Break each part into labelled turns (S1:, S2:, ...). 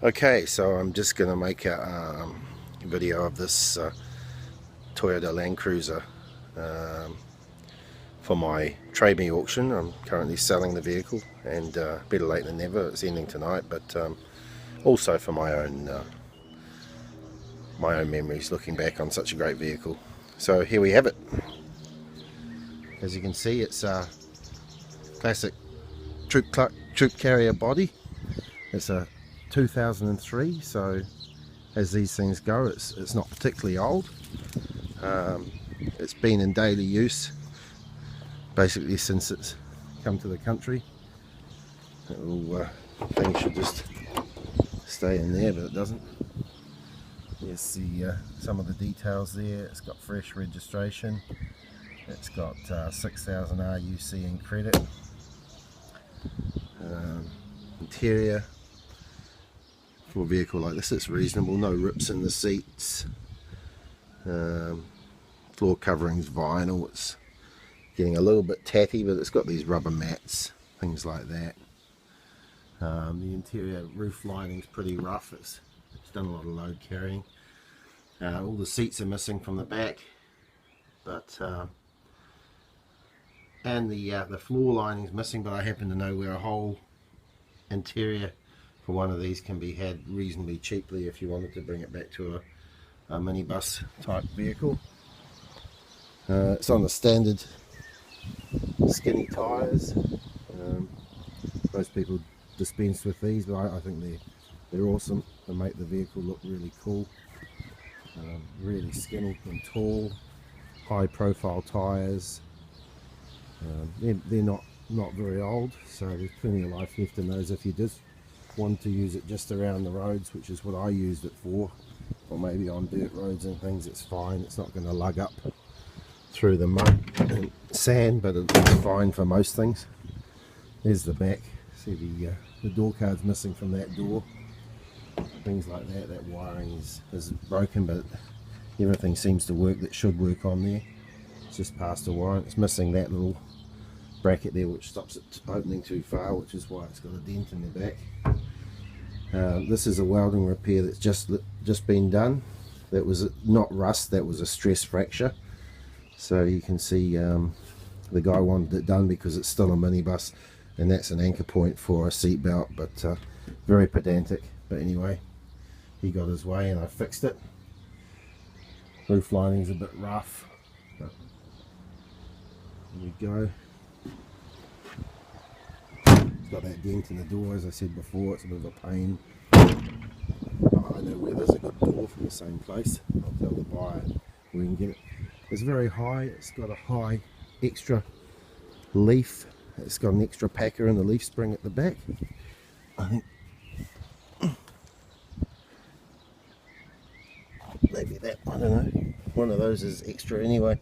S1: Okay, so I'm just going to make a video of this Toyota Land Cruiser for my Trade Me auction. I'm currently selling the vehicle, and better late than never, it's ending tonight, but also for my own memories looking back on such a great vehicle. So here we have it. As you can see, it's a classic troop carrier body. It's a 2003, so as these things go, it's not particularly old. It's been in daily use basically since it's come to the country. That little thing should just stay in there, but it doesn't. Here's the some of the details there. It's got fresh registration. It's got 6,000 RUC in credit. Interior for a vehicle like this, it's reasonable. No rips in the seats. Floor covering's vinyl. It's getting a little bit tatty, but it's got these rubber mats, things like that. The interior roof lining's pretty rough. It's done a lot of load carrying. All the seats are missing from the back, but and the floor lining's missing, but I happen to know where a whole interior for one of these can be had reasonably cheaply if you wanted to bring it back to a minibus type vehicle. It's on the standard skinny tyres. Most people dispense with these, but I think they're awesome. They make the vehicle look really cool. Really skinny and tall, high profile tyres. They're not very old, so there's plenty of life left in those if you just want to use it just around the roads, which is what I used it for, or maybe on dirt roads and things. It's fine. It's not going to lug up through the mud and sand, but it's fine for most things. There's the back. See the door card's missing from that door, things like that. That wiring is broken, but everything seems to work that should work on there. It's just past the wiring. It's missing that little bracket there which stops it opening too far, which is why it's got a dent in the back. This is a welding repair that's just been done. That was not rust, that was a stress fracture. So you can see the guy wanted it done because it's still a minibus, and that's an anchor point for a seat belt, but very pedantic. But anyway, he got his way and I fixed it. Roof lining's a bit rough, but there we go. Got that dent in the door, as I said before. It's a bit of a pain. Oh, I know where there's a good door from the same place. I'll tell the buyer we can get it. It's very high. It's got a high extra leaf. It's got an extra packer in the leaf spring at the back. I think maybe that, I don't know. One of those is extra anyway,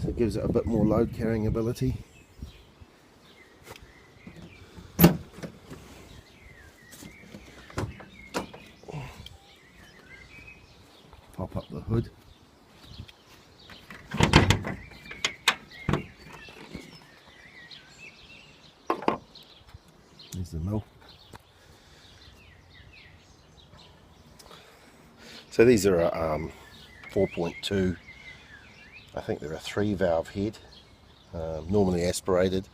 S1: so it gives it a bit more load carrying ability. Pop up the hood. There's the mill. So these are a 4.2, I think they're a 3-valve head, normally aspirated.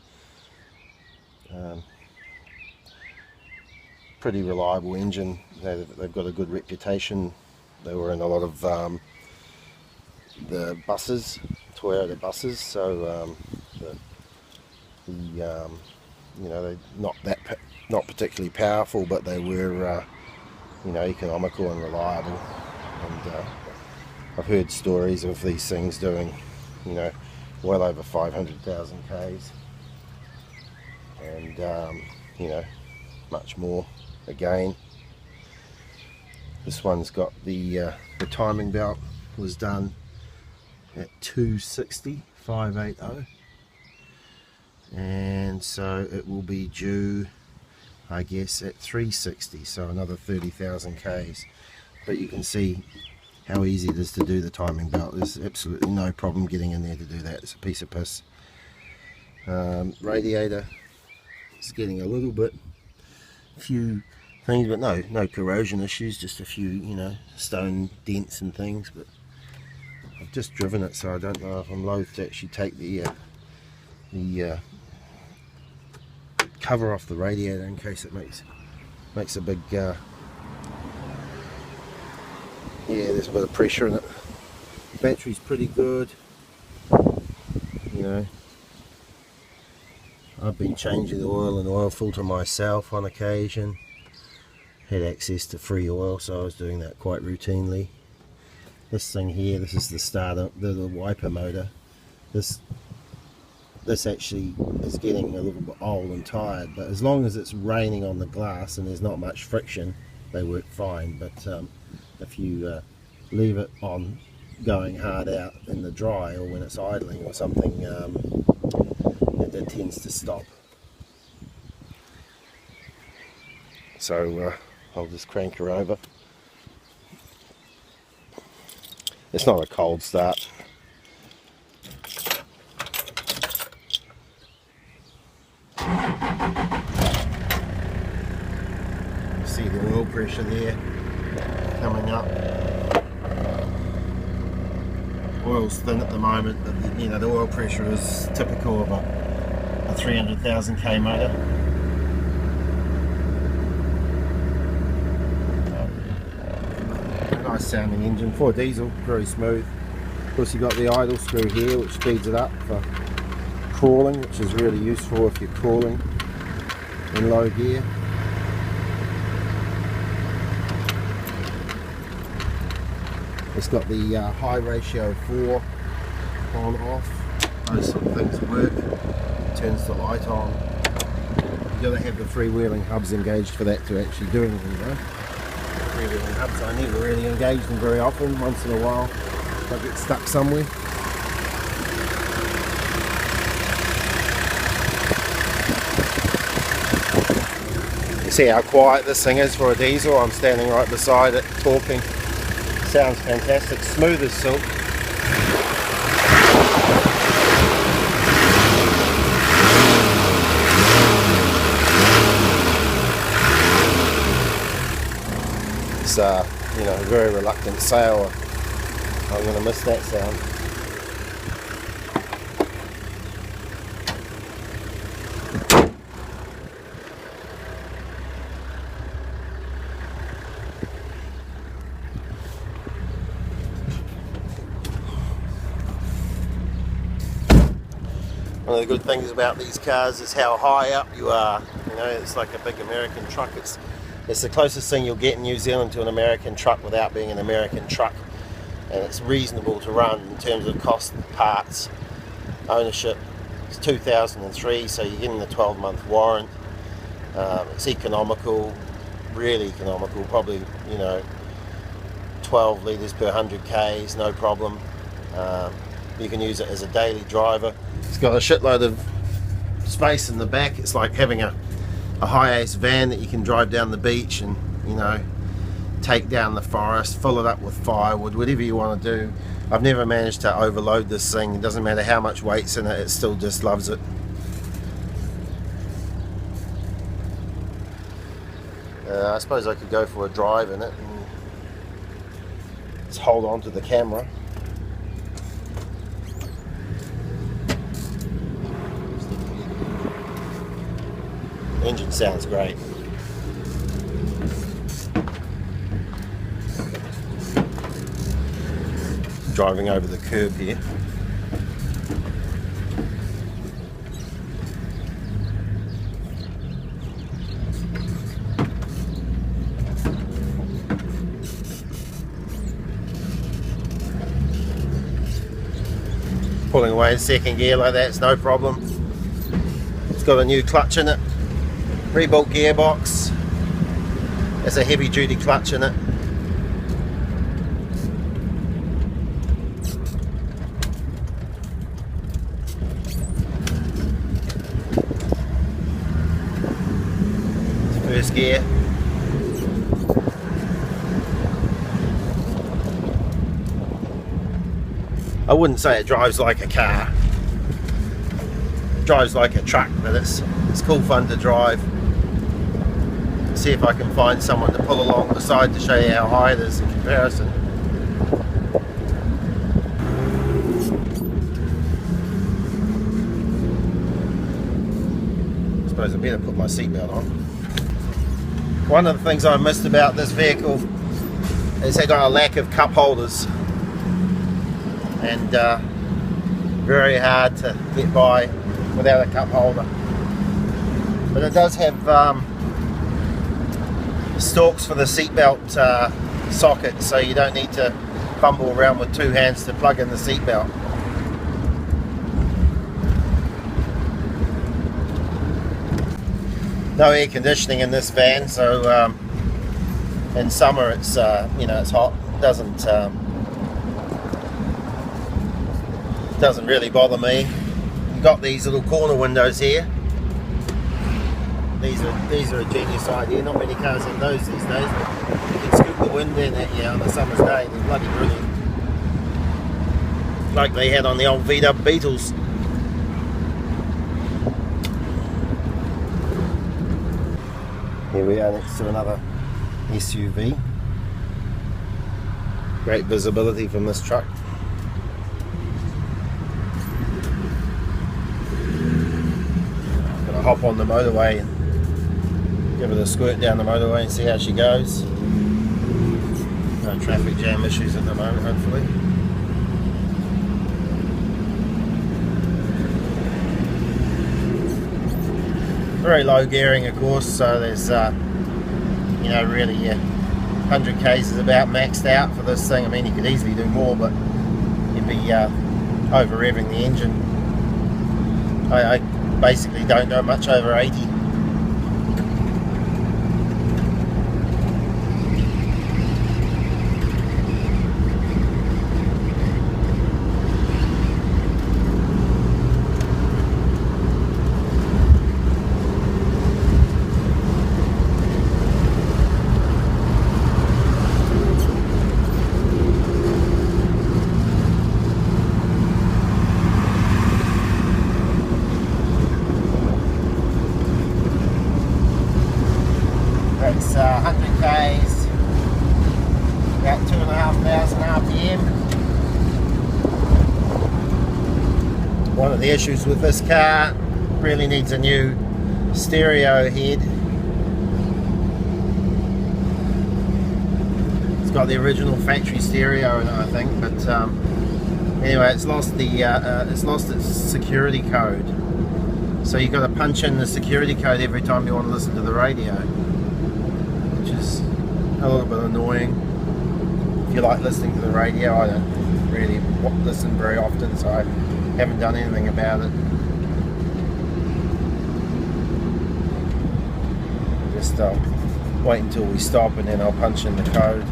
S1: Pretty reliable engine. They've got a good reputation. They were in a lot of the buses, Toyota buses, so you know, they're not particularly powerful, but they were you know, economical and reliable. And I've heard stories of these things doing, you know, well over 500,000 Ks, and you know, much more again. This one's got the timing belt was done at 260, 580, and so it will be due, I guess, at 360, so another 30,000 Ks. But you can see how easy it is to do the timing belt. There's absolutely no problem getting in there to do that. It's a piece of piss. Radiator is getting a little bit, few things, but no corrosion issues, just a few, you know, stone dents and things. But I've just driven it, so I don't know if I'm loath to actually take the cover off the radiator in case it makes a big yeah, there's a bit of pressure in it. Battery's pretty good, you know. I've been changing the oil and oil filter myself on occasion. Had access to free oil, so I was doing that quite routinely. This thing here, this is the starter, the wiper motor. This actually is getting a little bit old and tired, but as long as it's raining on the glass and there's not much friction, they work fine. But if you leave it on going hard out in the dry, or when it's idling or something, it tends to stop. So I'll just crank her over. It's not a cold start. See the oil pressure there coming up. Oil's thin at the moment, but you know, the oil pressure is typical of a 300,000 K motor. Nice sounding engine for a diesel, very smooth. Of course, you've got the idle screw here, which speeds it up for crawling, which is really useful if you're crawling in low gear. It's got the high ratio 4 on off. Those sort of things work. Turns the light on. You've got to have the freewheeling hubs engaged for that to actually do anything though. Freewheeling hubs, I never really engage them very often. Once in a while if I get stuck somewhere. You see how quiet this thing is for a diesel. I'm standing right beside it talking. Sounds fantastic, smooth as silk. It's you know, a very reluctant sail. I'm going to miss that sound. One of the good things about these cars is how high up you are. You know, it's like a big American truck. It's the closest thing you'll get in New Zealand to an American truck without being an American truck. And it's reasonable to run in terms of cost, parts, ownership. It's 2003, so you're getting the 12-month warrant. It's economical, really economical, probably, you know, 12 litres per 100 Ks, no problem. You can use it as a daily driver. It's got a shitload of space in the back. It's like having a high-ace van that you can drive down the beach and, you know, take down the forest, fill it up with firewood, whatever you want to do. I've never managed to overload this thing. It doesn't matter how much weight's in it, it still just loves it. I suppose I could go for a drive in it and just hold on to the camera. Engine sounds great. Driving over the curb here. Pulling away in second gear like that, it's no problem. It's got a new clutch in it. Rebuilt gearbox. There's a heavy duty clutch in it. First gear. I wouldn't say it drives like a car. It drives like a truck, but it's cool fun to drive. see if I can find someone to pull along the side to show you how high it is in comparison. I suppose I better put my seatbelt on. One of the things I missed about this vehicle is they got a lack of cup holders, and very hard to get by without a cup holder. But it does have stalks for the seatbelt socket, so you don't need to fumble around with two hands to plug in the seatbelt. No air conditioning in this van, so in summer it's it's hot. Doesn't really bother me. You've got these little corner windows here. These are a genius idea. Not many cars have those these days, but you can scoop the wind in at you on a summer's day. They're bloody brilliant, like they had on the old VW Beetles. Here we are next to another SUV. Great visibility from this truck. Gonna hop on the motorway and give it a squirt down the motorway and see how she goes. No traffic jam issues at the moment, hopefully. Very low gearing, of course, so there's really 100 k's is about maxed out for this thing. I mean, you could easily do more, but you'd be over revving the engine. I basically don't go much over 80. That's 100 k's, about 2,500 RPM. One of the issues with this car, really needs a new stereo head. It's got the original factory stereo in it, I think, but anyway, it's lost its security code. So you've got to punch in the security code every time you want to listen to the radio, which is a little bit annoying. If you like listening to the radio, I don't really listen very often, so I haven't done anything about it. Just wait until we stop and then I'll punch in the code.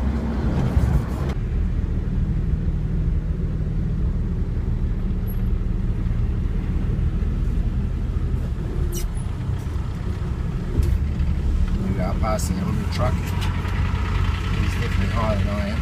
S1: We are passing a little truck. He's definitely higher than I am.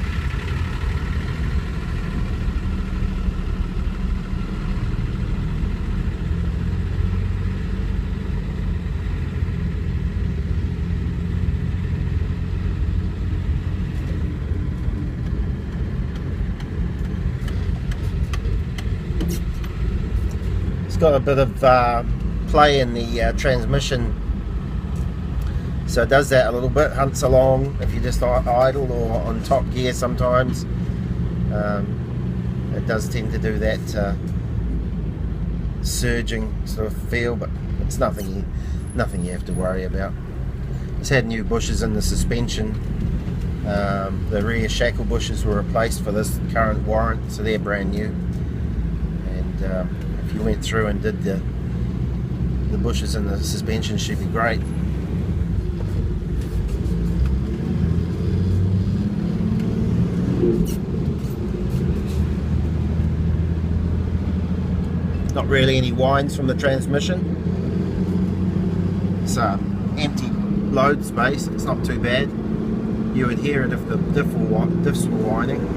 S1: Got a bit of play in the transmission, so it does that a little bit, hunts along if you just idle or on top gear sometimes. It does tend to do that surging sort of feel, but it's nothing you have to worry about. It's had new bushes in the suspension. The rear shackle bushes were replaced for this current warrant, so they're brand new. And if you went through and did the bushes in the suspension, should be great. Not really any whines from the transmission. It's empty load space, it's not too bad. You would hear it if the diffs were whining.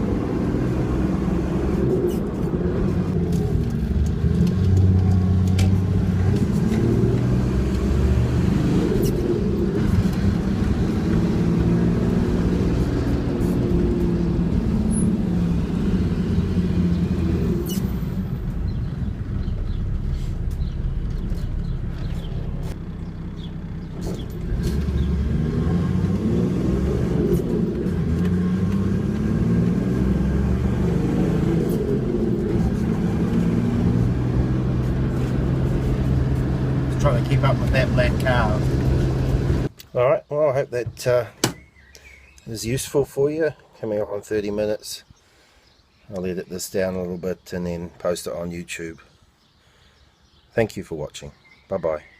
S1: trying to keep up with that black car. Alright, well I hope that is useful for you. Coming up on 30 minutes. I'll edit this down a little bit and then post it on YouTube. Thank you for watching. Bye bye.